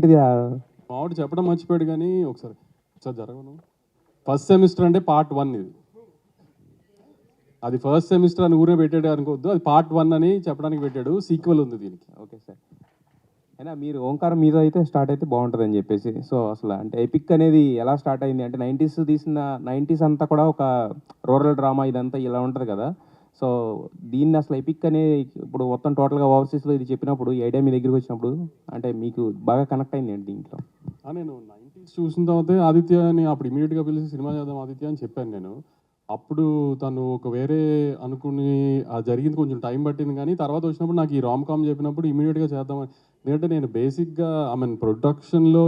ఏంటిది మావాడు చెప్పడం మర్చిపోయాడు కానీ ఒకసారి ఒకసారి జరగను. ఫస్ట్ సెమిస్టర్ అంటే పార్ట్ 1 ఇది. అది ఫస్ట్ సెమిస్టర్ అని ఊరే పెట్టాడు అనుకోవద్దు, అది పార్ట్ 1 అని చెప్పడానికి పెట్టాడు. సీక్వెల్ ఉంది దీనికి. Okay sir. అయినా మీరు ఓంకారం మీద అయితే స్టార్ట్ అయితే బాగుంటుంది అని చెప్పేసి, సో అసలు అంటే ఎపిక్ అనేది ఎలా స్టార్ట్ అయింది అంటే 90s తీసిన 90s అంతా కూడా ఒక రూరల్ డ్రామా ఇదంతా ఇలా ఉంటుంది కదా. సో దీన్ని అసలు ఎపిక్ అనే ఇప్పుడు మొత్తం టోటల్గా ఓవర్సీస్లో ఇది చెప్పినప్పుడు ఈ ఐడియా మీ దగ్గరికి వచ్చినప్పుడు అంటే మీకు బాగా కనెక్ట్ అయింది ఏంటి దీంట్లో? నేను 90s చూసిన తర్వాత ఆదిత్యని అప్పుడు ఇమీడియట్గా పిలిచి సినిమా చేద్దాం ఆదిత్య అని చెప్పాను నేను. అప్పుడు తను ఒక వేరే అనుకుని జరిగింది, కొంచెం టైం పట్టింది. కానీ తర్వాత వచ్చినప్పుడు నాకు ఈ రామ్ కామ్ చెప్పినప్పుడు ఇమీడియట్గా చేద్దామని. ఎందుకంటే నేను బేసిక్గా ప్రొడక్షన్లో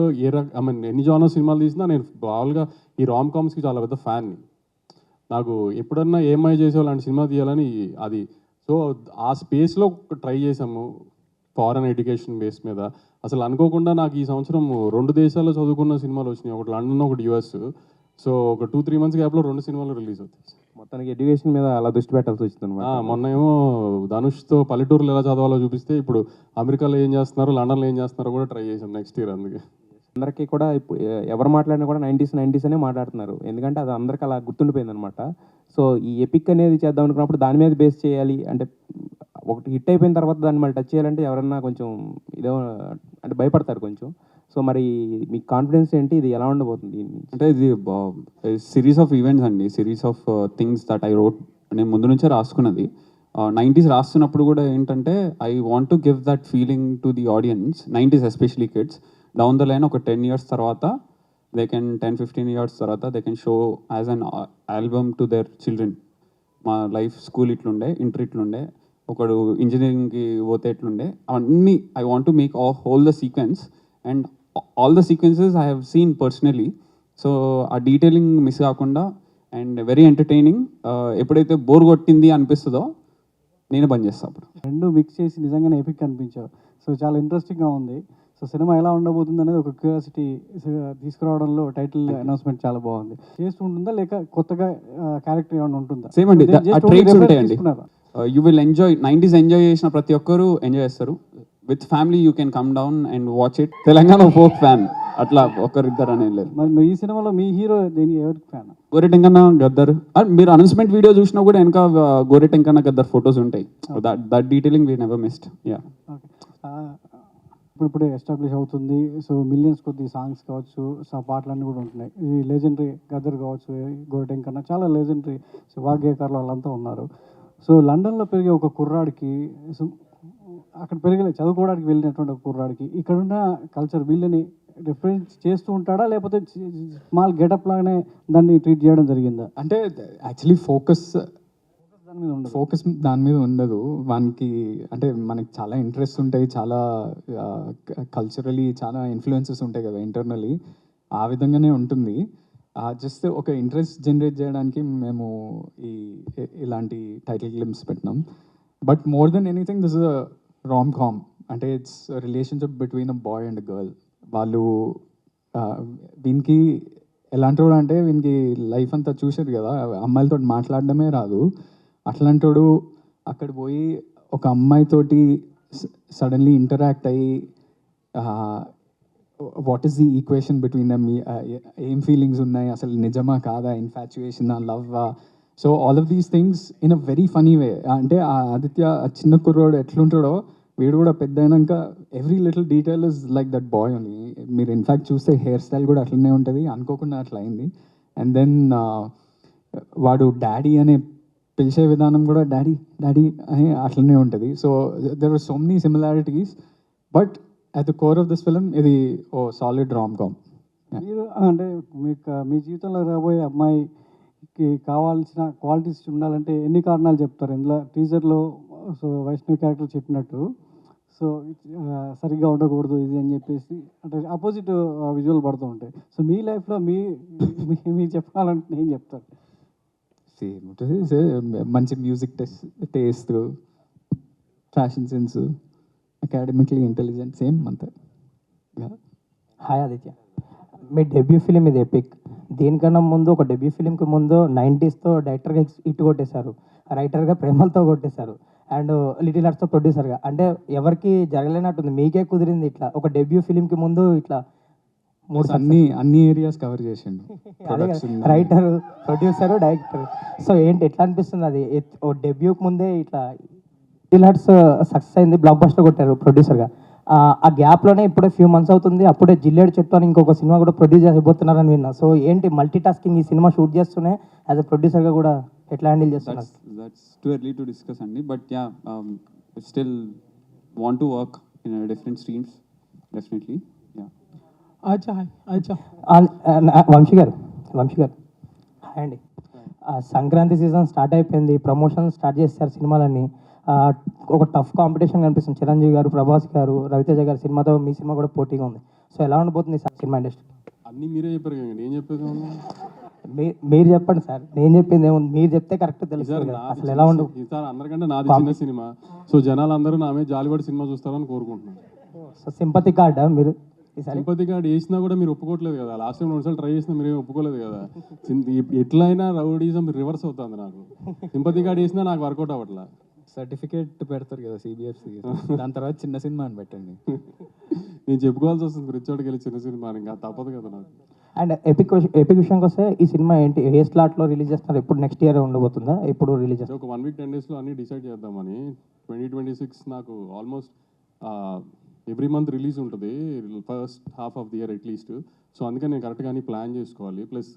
ఎన్ని జానర్ సినిమాలు తీసినా నేను మామూలుగా ఈ రామ్ కామ్స్కి చాలా పెద్ద ఫ్యాన్ని. నాకు ఎప్పుడన్నా ఏమై చేసే అలాంటి సినిమా తీయాలని అది. సో ఆ స్పేస్లో ట్రై చేసాము ఫారెన్ ఎడ్యుకేషన్ బేస్ మీద. అసలు అనుకోకుండా నాకు ఈ సంవత్సరం 2 దేశాల్లో చదువుకున్న సినిమాలు వచ్చినాయి, ఒకటి లండన్ ఒకటి యుఎస్. సో ఒక 2-3 మంత్స్ గ్యాప్లో 2 సినిమాలు రిలీజ్ అవుతాయి. మొత్తానికి ఎడ్యుకేషన్ మీద అలా దృష్టి పెట్టాల్సి వచ్చింది అనమాట. మొన్న ఏమో ధనుష్తో పల్లెటూరులో ఎలా చదవాలో చూపిస్తే, ఇప్పుడు అమెరికాలో ఏం చేస్తున్నారు, లండన్లో ఏం చేస్తున్నారో కూడా ట్రై చేసాం నెక్స్ట్ ఇయర్. అందుకే అందరికీ కూడా ఇప్పుడు ఎవరు మాట్లాడినా కూడా 90s అనే మాట్లాడుతున్నారు, ఎందుకంటే అది అందరికీ అలా గుర్తుండిపోయింది అనమాట. సో ఈ ఎపిక్ అనేది చేద్దాం అనుకున్నప్పుడు దాని మీద బేస్ చేయాలి అంటే, ఒకటి హిట్ అయిపోయిన తర్వాత దాన్ని మళ్ళీ టచ్ చేయాలంటే ఎవరన్నా కొంచెం ఇదే అంటే భయపడతారు కొంచెం. సో మరి మీ కాన్ఫిడెన్స్ ఏంటి, ఇది ఎలా ఉండబోతుంది? అంటే ఇది సిరీస్ ఆఫ్ ఈవెంట్స్ అండి, series of things that I wrote. నేను ముందు నుంచే రాసుకున్నది. 90s రాస్తున్నప్పుడు కూడా ఏంటంటే I want to give that feeling to the audience, 90s especially kids. Down the line ఒక 10 years తర్వాత దే కెన్ 10-15 years తర్వాత they can show as an album to their children. మా లైఫ్ స్కూల్ ఇట్లుండే, ఇంటర్ ఇట్లుండే, ఒకడు ఇంజనీరింగ్కి పోతే ఎట్లుండే, అవన్నీ I want to make whole the sequence. And all the sequences I have seen personally. So ఆ detailing miss కాకుండా and very entertaining. ఎప్పుడైతే bore కొట్టింది అనిపిస్తుందో నేను బంద్ చేస్తాను. అప్పుడు రెండు మిక్స్ చేసి నిజంగానే ఎపిక్ అనిపించావు. సో చాలా ఇంట్రెస్టింగ్గా ఉంది. సో సినిమా ఎలా ఉండబోతుంది అనేది ఒక క్యూరియాసిటీ తీసుకురావడంలో టైటిల్ అనౌన్స్మెంట్ చాలా బాగుంది. చేస్తూ ఉంటుందా లేక కొత్తగా క్యారెక్టర్ ఏమైనా ఉంటుందా? సేమ్ అండి, ట్రైట్స్ ఉంటాయండి. You will enjoy 90s. Enjoy చేసిన ప్రతి ఒక్కరు ఎంజాయ్ చేస్తారు. With family you can come down and watch it. Telangana folk fan అట్లా ఒకరిద్దరు అనేది లేదు. మరి ఈ సినిమాలో మీ హీరో ఎవరికి ఫ్యాన్? గోరెటెంకన్న గద్దర్. మీరు అనౌన్స్మెంట్ వీడియో చూసినా కూడా వెనక గోరెటెంకన్న గద్దర్ ఫొటోస్ ఉంటాయి. That detailing we never missed. Yeah, ఇప్పుడు ఎస్టాబ్లిష్ అవుతుంది. సో మిలియన్స్ కొద్ది సాంగ్స్ కావచ్చు, సో పాటలన్నీ కూడా ఉంటున్నాయి. ఈ లెజెండరీ గద్దర్ కావచ్చు, గోరెటెంకన్న చాలా లెజెండరీ వాగ్గేయకారులు వాళ్ళంతా ఉన్నారు. సో లండన్లో పెరిగే ఒక కుర్రాడికి, సో అక్కడ చదువుకోవడానికి వెళ్ళినటువంటి ఒక కుర్రాడికి ఇక్కడున్న కల్చర్ వీళ్ళని రిఫరెన్స్ చేస్తూ ఉంటాడా, లేకపోతే స్మాల్ గెటప్ లాగానే దాన్ని ట్రీట్ చేయడం జరిగిందా? అంటే యాక్చువల్లీ ఫోకస్ దాని మీద ఉండదు వానికి. అంటే మనకి చాలా ఇంట్రెస్ట్ ఉంటాయి, చాలా కల్చరలీ చాలా ఇన్ఫ్లుయెన్సెస్ ఉంటాయి కదా ఇంటర్నలీ, ఆ విధంగానే ఉంటుంది. జస్ట్ ఒక ఇంట్రెస్ట్ జనరేట్ చేయడానికి మేము ఇలాంటి టైటిల్ క్లిప్స్ పెట్టినాం. But more than anything this is a rom com. అంటే it's relationship between a boy and girl. వాళ్ళు వీనికి ఎలాంటి వాడు అంటే, వీనికి లైఫ్ అంతా చూసారు కదా, అమ్మాయిలతో మాట్లాడడమే రాదు. అట్లాంటోడు అక్కడ పోయి ఒక అమ్మాయితోటి సడన్లీ ఇంటరాక్ట్ అయ్యి what is the equation between them, ఏం ఫీలింగ్స్ ఉన్నాయి, అసలు నిజమా కాదా, ఇన్ఫాచ్యుయేషనా, లవ్వా. So all of these things in a very funny way. అంటే ఆ ఆదిత్య చిన్న కుర్రోడు ఎట్లుంటాడో వీడు కూడా పెద్ద అయినాక every little detail is like that boy only. మీరు ఇన్ఫ్యాక్ట్ చూస్తే హెయిర్ స్టైల్ కూడా అట్లనే ఉంటుంది, అనుకోకుండా అట్లా అయింది. అండ్ దెన్ వాడు డాడీ అనే పిలిచే విధానం కూడా డాడీ డాడీ అని అట్లనే ఉంటుంది. So there are so many similarities. But at the core of this film ఇది ఓ సాలిడ్ రామ్ కామ్. మీరు అంటే మీ జీవితంలో రాబోయే అమ్మాయికి కావాల్సిన క్వాలిటీస్ ఉండాలంటే ఎన్ని కారణాలు చెప్తారు? ఇందులో టీజర్లో సో వైష్ణవి క్యారెక్టర్ చెప్పినట్టు, సో సరిగ్గా ఉండకూడదు ఇది అని చెప్పేసి అంటే ఆపోజిట్ విజువల్ పడుతూ ఉంటాయి. సో మీ లైఫ్లో మీరు చెప్పాలంటే ఏం చెప్తారు? సేమ్ ఉంటుంది, మంచి music taste, fashion sense, academically intelligent, same అంతే. హాయ్ ఆదిత్య, మీ డెబ్యూ ఫిలిం ఇది ఎపిక్. దీనికన్నా ముందు ఒక డెబ్యూ ఫిలింకి ముందు 90sతో డైరెక్టర్గా హిట్ కొట్టేశారు, రైటర్గా ప్రేమలతో కొట్టేశారు. అండ్ లిటిల్ ఆర్ట్స్తో ప్రొడ్యూసర్గా. అంటే ఎవరికి జరగలేనట్టుంది, మీకే కుదిరింది ఇట్లా ఒక డెబ్యూ ఫిలింకి ముందు ఇట్లా 3 అన్ని ఏరియాస్ కవర్ చేసిండు. Production writer, producer, director. So ఏంటి ఎట్లా అనిపిస్తుంది అది ఓ డెబ్యూకి ముందే ఇట్లా లిటిల్ ఆర్ట్స్ సక్సెస్ అయింది, బ్లాక్ బస్టర్ కొట్టారు ప్రొడ్యూసర్గా. ఆ గ్యాప్లోనే ఇప్పుడే ఫ్యూ మంత్స్ అవుతుంది, అప్పుడే జిల్లేడు చెట్టు అని ఇంకొక సినిమా కూడా ప్రొడ్యూస్ చేయబోతున్నారని విన్నా. సో ఏంటి మల్టీ టాస్కింగ్ ఈ సినిమా షూట్ చేస్తూనే యాజ్ అ ప్రొడ్యూసర్గా కూడా ఎట్లా హ్యాండిల్ చేస్తున్నారు? That's too early to discuss, Andy. But yeah, still want to work in different streams, definitely. Yeah. Vamsi గారు హాయ్ అండి. సంక్రాంతి సీజన్ స్టార్ట్ అయిపోయింది, ప్రమోషన్ స్టార్ట్ చేస్తారు సినిమాలన్నీ. ఒక టఫ్ కాంపిటీషన్ కనిపిస్తుంది, చిరంజీవి గారు, ప్రభాస్ గారు, రవితేజ గారు సినిమాతో మీ సినిమా కూడా పోటీగా ఉంది. సో ఎలా ఉండబోతుంది సినిమా ఇండస్ట్రీ? అన్నీ మీరే చెప్పారు కదండి, ఏం చెప్పేది ఏమన్నా? మీరు చెప్పండి సార్, నేను చెప్పింది ఏముంది, మీరు చెప్తే కరెక్ట్ తెలుస్తుంది కదా అసలు ఎలా ఉండు. ఈసారి అందరికంటే నాది చిన్న సినిమా, సో జనాలు అందరూ నా మీద జాలిపడి సినిమా చూస్తారని కోరుకుంటున్నాను. సో సింపతి కార్డా మీరు ఈసారి? సింపతి కార్డ్ వేసినా కూడా మీరు ఒప్పుకోవట్లేదు కదా. లాస్ట్ టైం 2 సార్లు ట్రై చేసినా మీరేం ఒప్పుకోలేదు కదా. ఎట్లయినా రౌడీజం రివర్స్ అవుతుంది నాకు. సింపతి కార్డ్ వేసినా నాకు వర్కౌట్ అవ్వట్లా. సర్టిఫికేట్ పెడతారు కదా CBFC, దాని తర్వాత చిన్న సినిమా అని పెట్టండి. నేను చెప్పుకోవాల్సి వస్తుంది రిచోడ్కి వెళ్ళి చిన్న సినిమా అని, ఇంకా తప్పదు కదా నాకు. అండ్ ఎపిక్ విషయానికి వస్తే ఈ సినిమా ఏంటి ఏ స్లాట్లో రిలీజ్ చేస్తున్నారు? ఎప్పుడు నెక్స్ట్ ఇయర్ ఉండబోతుందా, ఎప్పుడు రిలీజ్ చేస్తారు? ఒక 1 వీక్ 10 డేస్లో అన్నీ డిసైడ్ చేద్దామని. 2026 నాకు ఆల్మోస్ట్ ఎవ్రీ మంత్ రిలీజ్ ఉంటుంది, first half of the year at least. So అందుకని నేను కరెక్ట్గా అన్ని ప్లాన్ చేసుకోవాలి. ప్లస్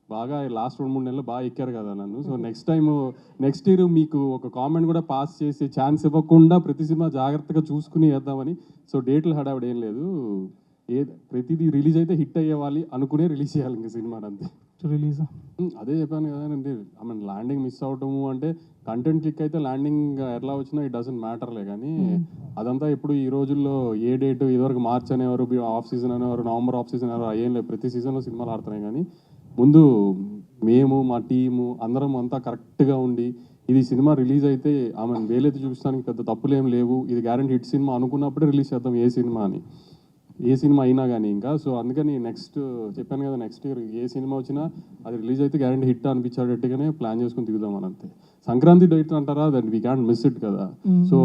బాగా లాస్ట్ 2-3 నెలలు బాగా ఎక్కారు కదా నన్ను. సో నెక్స్ట్ ఇయర్ మీకు ఒక కామెంట్ కూడా పాస్ చేసే ఛాన్స్ ఇవ్వకుండా ప్రతి సినిమా జాగ్రత్తగా చూసుకుని వేద్దామని. సో డేట్లు హడావిడి ఏం లేదు, ప్రతిదీ రిలీజ్ అయితే హిట్ అయ్యేవాలి అనుకునే రిలీజ్ చేయాలి ఇంకా సినిమా అంతే. రిలీజ్ అదే చెప్పాను కదండి, ల్యాండింగ్ మిస్ అవటము అంటే కంటెంట్ క్లిక్ అయితే ల్యాండింగ్ ఎట్లా వచ్చినా ఇట్ డజంట్ మ్యాటర్లే. కానీ అదంతా ఇప్పుడు ఈ రోజుల్లో ఏ డేట్ ఇదివరకు మార్చ్ అనేవారు, ఆఫ్ సీజన్ అనేవారు, నవంబర్ ఆఫ్ సీజన్ అనేవారు, ఏం లేదు. ప్రతి సీజన్లో సినిమాలు ఆడుతున్నాయి. కానీ ముందు మేము మా టీము అందరం అంతా కరెక్ట్గా ఉండి ఇది సినిమా రిలీజ్ అయితే వేలైతే చూపించడానికి పెద్ద తప్పులేం లేవు, ఇది గ్యారెంటీ హిట్ సినిమా అనుకున్నప్పుడే రిలీజ్ చేద్దాం ఏ సినిమా అని, ఏ సినిమా అయినా కానీ ఇంకా. సో అందుకని చెప్పాను కదా, నెక్స్ట్ ఇయర్ ఏ సినిమా వచ్చినా అది రిలీజ్ అయితే గ్యారెంటీ హిట్ అనిపించేటట్టుగానే ప్లాన్ చేసుకుని దిగుదామని అంతే. సంక్రాంతి డేట్ అంటారా, that we can't miss it కదా. సో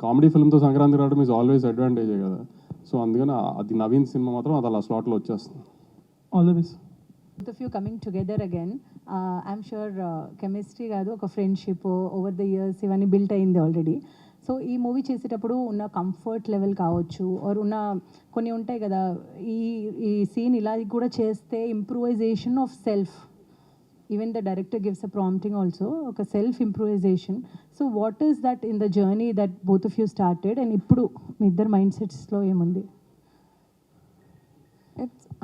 కామెడీ ఫిల్మ్తో సంక్రాంతి రావడం ఈజ్ ఆల్వేస్ అడ్వాంటేజే కదా. సో అందుకని అది నవీన్ సినిమా మాత్రం అది అలా స్లాట్లో వచ్చేస్తుంది. All the best. Both of you coming together again, I'm sure chemistry కాదు, ఒక ఫ్రెండ్షిప్ ఓవర్ ద ఇయర్స్ ఇవన్నీ బిల్ట్ అయింది ఆల్రెడీ. సో ఈ మూవీ చేసేటప్పుడు ఉన్న కంఫర్ట్ లెవెల్ కావచ్చు, ఆర్ ఉన్న కొన్ని ఉంటాయి కదా, ఈ సీన్ ఇలా కూడా చేస్తే improvisation of self, even the director gives a prompting also, ఒక self improvisation. So what is that in the journey that both of you started, and ఇప్పుడు మీ ఇద్దరు మైండ్ సెట్స్లో ఏముంది?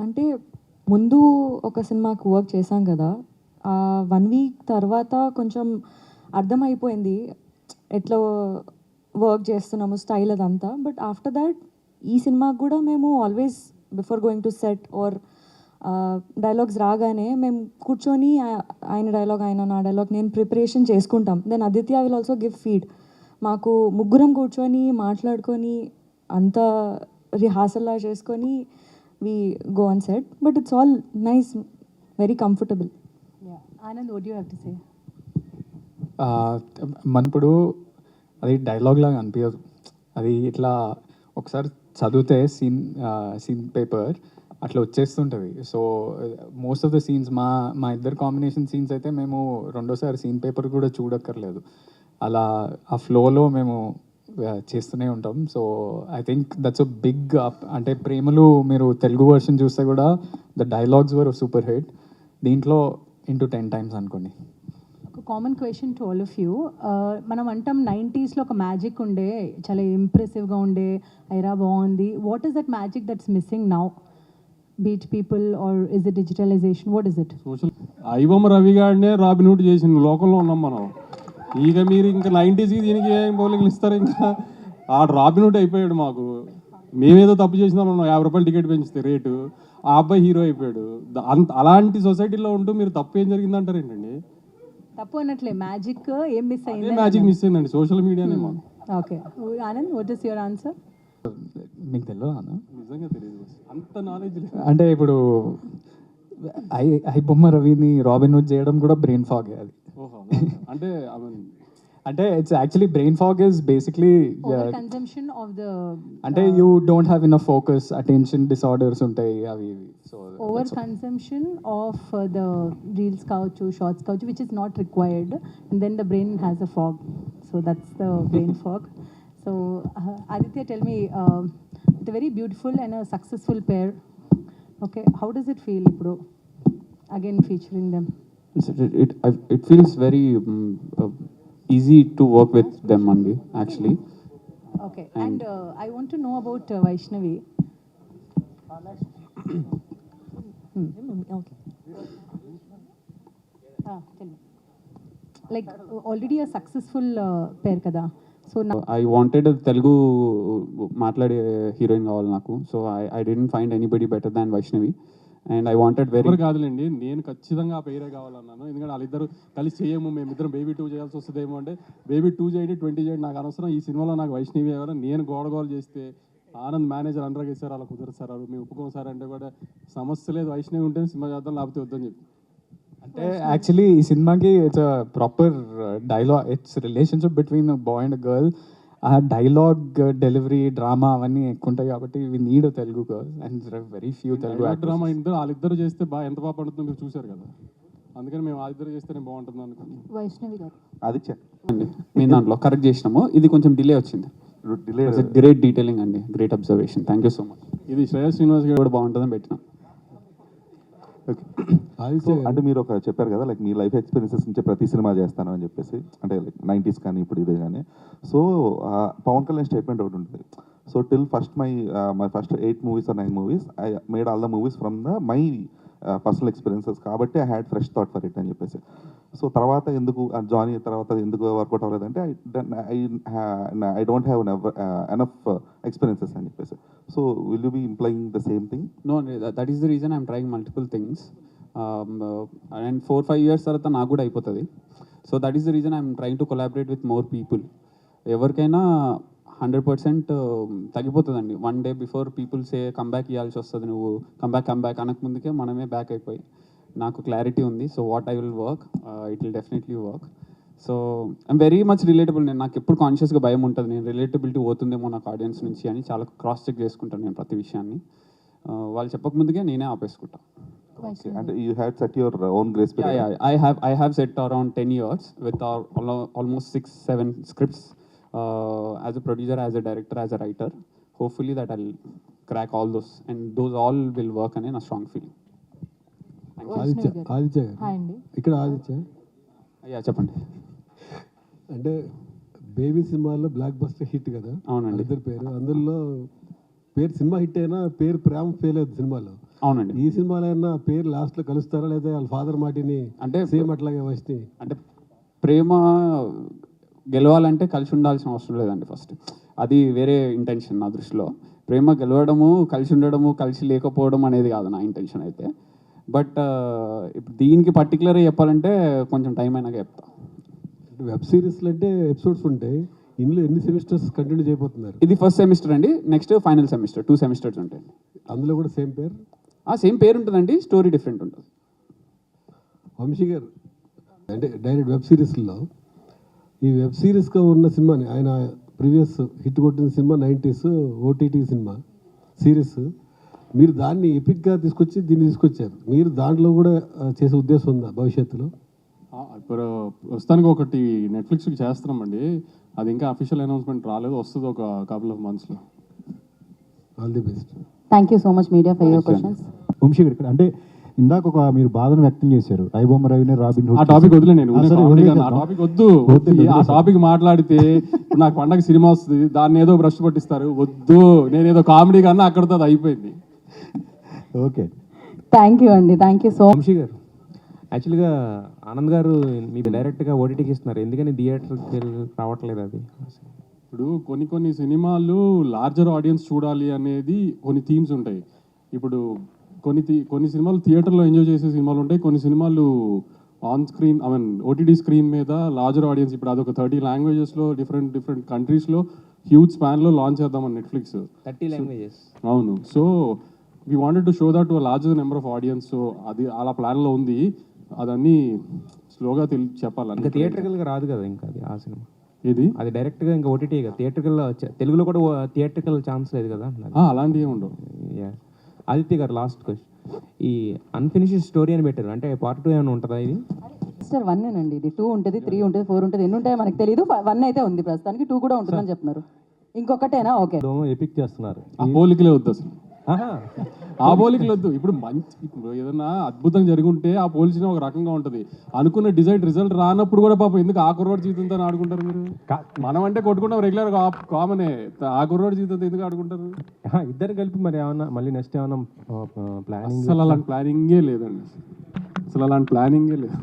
అంటే ముందు ఒక సినిమాకి వర్క్ చేశాం కదా, 1 వీక్ తర్వాత కొంచెం అర్థమైపోయింది ఎట్లా వర్క్ చేస్తున్నాము, స్టైల్ అదంతా. బట్ ఆఫ్టర్ దాట్ ఈ సినిమాకి కూడా మేము always before going to set or dialogues రాగానే మేము కూర్చొని ఆయన డైలాగ్ ఆయన నా డైలాగ్ నేను ప్రిపరేషన్ చేసుకుంటాం. Then Aditya will also give feed. మాకు ముగ్గురం కూర్చొని మాట్లాడుకొని అంతా రిహార్సల్లా చేసుకొని we go on set, but it's all nice, very comfortable. Yeah. Anand, what do you have to say? మనప్పుడు అది డైలాగ్ లాగా అనిపించదు, అది ఇట్లా ఒకసారి చదివితే సీన్ పేపర్ అట్లా వచ్చేస్తుంటుంది. So most of the scenes మా ఇద్దరు కాంబినేషన్ సీన్స్ అయితే మేము రెండోసారి సీన్ పేపర్ కూడా చూడక్కర్లేదు, అలా ఆ ఫ్లోలో మేము చేస్తూనే ఉంటాం. So I think that's a big అంటే ప్రేమలు మీరు తెలుగు వర్షన్ చూస్తే కూడా the dialogues were super hit, దీంట్లో ఇంటూ 10 times అనుకోండి. ఒక common question to all of you, మనం అంటాం 90sలో ఒక మ్యాజిక్ ఉండే, చాలా ఇంప్రెసివ్గా ఉండే, ఐరా బాగుంది. What is that magic that's missing now? But people are is it digitalisation, what is it? Social iBomma Ravi గారినే రాబిన్హుడ్ చేసిన లోకంలో ఉన్నాం మనం. ఇక మీరు ఇంకా 90s దీనికి ఏం బౌలింగ్లు ఇస్తారు? ఇంకా ఆ రాబిన్హుడ్ అయిపోయాడు మాకు. మేమేదో తప్పు చేసినాం, 50 రూపాయలు టికెట్ పెంచితే రేటు, ఆ అబ్బాయి హీరో అయిపోయాడు. అలాంటి సొసైటీలో ఉంటూ మీరు తప్పు ఏం జరిగిందంటారు ఏంటండి? తప్పు అన్నట్లే, మ్యాజిక్ ఏం మిస్ అయింది? మ్యాజిక్ మిస్ అయిందండి సోషల్ మీడియానే మాకు. Okay Anand, what is your answer? మీకు తెలియదు అన్న? నిజంగా తెలియదు, అంత నాలెడ్జ్ లేదు. అంటే ఇప్పుడు ఐ బొమ్మ రవిని రాబిన్హుడ్ చేయడం కూడా బ్రెయిన్ ఫాగ్ అది. ఓహో, అంటే ఐ మీన్ అంటే it's actually brain fog is basically over consumption of the అంటే you don't have in focus attention disorders ఉంటాయి అవి ఇవి so over consumption of the reels కావచ్చు, షార్ట్స్ కావచ్చు, which is not required, and then the brain has a fog. So that's the brain fog. So Aditya, tell me, with a very beautiful and a successful pair, okay, how does it feel ఇప్పుడు again featuring them? It feels very easy to work with them only, actually. Okay, and I want to know about Vaishnavi. Okay. Tell me. Like already a successful pair kada. So now I wanted a Telugu మాట్లాడే heroine కావాలి నాకు. So I didn't find anybody better than Vaishnavi. And I wanted very ఎవరు కాదులేండి, నేను ఖచ్చితంగా ఆ పేరే కావాలన్నాను. ఎందుకంటే వాళ్ళిద్దరు కలిసి చేయము, మేమిద్దరం బేబీ 2 చేయాల్సి వస్తుందేమో అంటే బేబీ 2 చేయండి, 20 చేయండి, నాకు అనవసరం. ఈ సినిమాలో నాకు వైష్ణవి కావాలి. నేను గోడగోలు చేస్తే ఆనంద్ మేనేజర్ అందరూ చేశారు, అలా కుదరదు సార్, మేము ఒప్పుకోం సార్ అంటే కూడా సమస్య లేదు, వైష్ణవి ఉంటే సినిమా చేద్దాం, లేకపోతే వద్దని చెప్పి. అంటే యాక్చువల్లీ ఈ సినిమాకి it's proper dialogue, it's relationship between boy and girl. ఆ డైలాగ్ డెలివరీ డ్రామా అవన్నీ ఎక్కువ ఉంటాయి కాబట్టి we need Telugu girl and very few Telugu drama ఇద్దరు వాళ్ళిద్దరు చేస్తే బాగా ఎంత బాగా పడుతుందో మీరు చూశారు కదా, అందుకని మేము వాళ్ళిద్దరు చేస్తేనే బాగుంటుంది అనుకుని. Vaishnavi garu. ఆదిత్య అండి మేము దాంట్లో కరెక్ట్ చేసినాము. ఇది కొంచెం డిలే వచ్చింది. డిలే గ్రేట్ డీటెయిలింగ్ అండి, great observation, thank you so much. ఇది శ్రేయస్ శ్రీనివాస్ గారు కూడా బాగుంటుందని పెట్టినాం. సో అంటే మీరు ఒక చెప్పారు కదా, లైక్ మీ లైఫ్ ఎక్స్పీరియన్సెస్ నుంచి ప్రతి సినిమా చేస్తాను అని చెప్పేసి, అంటే లైక్ 90s కానీ ఇప్పుడు ఇదే కానీ. సో పవన్ కళ్యాణ్ స్టేట్మెంట్ ఒకటి ఉంటుంది. So till my first 8 movies or 9 movies I made all the movies from the my personal experiences, కాబట్టి I had fresh thought for it అని చెప్పేసి. సో తర్వాత ఎందుకు జానీ తర్వాత ఎందుకు వర్కౌట్ అవ్వలేదంటే I don't have enough experiences అని చెప్పేసి. So will you be implying the same thing? No, that is the reason I'm trying multiple things. And 4-5 years తర్వాత నాకు కూడా అయిపోతుంది. So that is the reason I'm trying to collaborate with more people. ఎవరికైనా 100% తగ్గిపోతుందండి. 1 day before people say comeback ఇవ్వాల్సి వస్తుంది, నువ్వు comeback అనక ముందుకే మనమే బ్యాక్ అయిపోయి. నాకు క్లారిటీ ఉంది. So what I will work, it will definitely work. So I'm very much relatable. నాకు ఎప్పుడు కాన్షియస్గా భయం ఉంటుంది, నేను రిలేటబిలిటీ పోతుందేమో నాకు ఆడియన్స్ నుంచి అని చాలా క్రాస్ చెక్ చేసుకుంటాను నేను ప్రతి విషయాన్ని. వాళ్ళు చెప్పకముందుకే నేనే ఆపేసుకుంటా. అంటే you had set your own grace period? Yeah, I have set around 10 years with our almost 6-7 scripts as a producer, as a director, as a writer. Hopefully that I'll crack all those, and those all will work in a strong feeling. Aditya Hi అండి. ఇక్కడ Aditya Yeah, చెప్పండి. అంటే baby సినిమాలో block buster hit కదా అవునండి. ఇద్దరు పేరు, అందులో పేరు సినిమా హిట్ అయినా పేరు ప్రేమ ఫెయిల్ అవుతుంది సినిమాలో. అవునండి. ఈ సినిమాలో అయినా పేరు లాస్ట్లో కలుస్తారా లేదా వాళ్ళ ఫాదర్ మాటిని అంటే సేమ్ అట్లాగే వచ్చి అంటే ప్రేమ గెలవాలంటే కలిసి ఉండాల్సిన అవసరం లేదండి. ఫస్ట్ అది వేరే ఇంటెన్షన్ నా దృష్టిలో. ప్రేమ గెలవడము, కలిసి ఉండడము, కలిసి లేకపోవడం అనేది కాదు నా ఇంటెన్షన్ అయితే. బట్ ఇప్పుడు దీనికి పర్టికులర్గా చెప్పాలంటే కొంచెం టైం అయినాక చెప్తా. వెబ్ సిరీస్లు అంటే ఎపిసోడ్స్ ఉంటాయి, ఇందులో ఎన్ని సెమిస్టర్స్ కంటిన్యూ చేయబోతున్నారు? ఇది ఫస్ట్ సెమిస్టర్ అండి, నెక్స్ట్ ఫైనల్ సెమిస్టర్, 2 semesters ఉంటాయి. అందులో కూడా సేమ్ పేరు? సేమ్ పేరు ఉంటుందండి, స్టోరీ డిఫరెంట్ ఉంటుంది. వంశీ గారు అంటే డైరెక్ట్ వెబ్ సిరీస్లో ఈ వెబ్ సిరీస్గా ఉన్న సినిమాని ఆయన ప్రీవియస్ హిట్ కొట్టిన cinema 90s OTT cinema series, మీరు దాన్ని ఎపిక్గా తీసుకొచ్చి దీన్ని తీసుకొచ్చారు. మీరు దాంట్లో కూడా చేసే ఉద్దేశం ఉందా భవిష్యత్తులో? ఇప్పుడు ప్రస్తుతానికి ఒకటి నెట్ఫ్లిక్స్కి చేస్తున్నామండి, అది ఇంకా అఫీషియల్ అనౌన్స్మెంట్ రాలేదు, వస్తుంది ఒక couple of monthsలో. All the best. Thank you so much media for your questions. Vamsi గారు అంటే ఇందాక ఒక మీరు బాధను వ్యక్తం చేశారు, ఐబొమ్మ రవిని రాబిన్ హుడ్. ఆ టాపిక్ వదిలే, నేను ఆ టాపిక్ వద్దు. ఆ టాపిక్ మాట్లాడితే నాకు పండగ సినిమా వస్తుంది, దాన్ని ఏదో బ్రష్ పట్టిస్తారు, వద్దు. నేనేదో కామెడీ కన్నా అక్కడితో అది అయిపోయింది. ఓకే, థ్యాంక్ యూ అండి, thank you so much. Vamshi garu, యాక్చువల్గా ఆనంద్ గారు మీకు డైరెక్ట్గా ఓటీటీకి ఇస్తున్నారు, ఎందుకని థియేటర్కి రావట్లేదు? అది ఇప్పుడు కొన్ని సినిమాలు లార్జర్ ఆడియన్స్ చూడాలి అనేది కొన్ని థీమ్స్ ఉంటాయి. ఇప్పుడు కొన్ని సినిమాలు థియేటర్లో ఎంజాయ్ చేసే సినిమాలు ఉంటాయి, కొన్ని సినిమాలు ఆన్ స్క్రీన్ ఓటీటీ స్క్రీన్ మీద లార్జర్ ఆడియన్స్. ఇప్పుడు అదొక 30 languagesలో డిఫరెంట్ కంట్రీస్లో హ్యూజ్ స్పాన్లో లాంచ్ చేద్దామని నెట్ఫ్లిక్స్. 30 languages? అవును. So we wanted to show that to larger number of audience. So అది అలా ప్లాన్లో ఉంది. అదన్నీ స్లోగా ఇంకా చెప్పాలని. థియేట్రికల్గా రాదు కదా ఇంకా అది ఆ సినిమా, ఇది అది డైరెక్ట్గా ఇంకా ఓటీటీ కదా, థియేట్రికల్ తెలుగులో కూడా థియేట్రికల్ ఛాన్స్ లేదు కదా. అలాంటివి ఉండవు. ఆదిత్య గారు లాస్ట్ క్వశ్చన్, ఈ అన్ఫినిష్డ్ స్టోరీ అని పెట్టారు, అంటే పార్ట్ 2 ఏమైనా ఉంటుందా ఇది? మిస్టర్ 1 అండి, ఇది 2 ఉంటుంది, 3 ఉంటుంది, 4 ఉంటుంది, ఎన్ని ఉంటాయో మనకు తెలియదు. 1 అయితే ఉంది ప్రస్తుతానికి, 2 కూడా ఉంటుందని చెప్తున్నారు. ఇంకొకటేనా? ఓకే, ఎపిక్ చేస్తున్నారు. ఆ పోలికలే వద్దు అసలు, ఆ పోలికలు వద్దు. ఇప్పుడు ఇప్పుడు ఏదన్నా అద్భుతం జరుగుంటే ఆ పోల్చిన ఒక రకంగా ఉంటుంది. అనుకున్న రిజల్ట్ రానప్పుడు కూడా పాపం ఎందుకు ఆ కుర్రోడ్ జీవితంతో ఆడుకుంటారు మీరు? మనం అంటే కొట్టుకుంటాం రెగ్యులర్ కామనే, ఆ కుర్రోడ్ జీవితంతో ఎందుకు ఆడుకుంటారు? ఇద్దరు కలిపి మరి ఏమన్నా మళ్ళీ నెక్స్ట్ ఏమన్నా ప్లానింగ్? అసలు అలాంటి ప్లానింగే లేదండి, అసలు అలాంటి ప్లానింగే లేదు.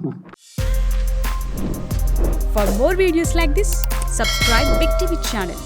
For more videos like this, subscribe Big TV channel.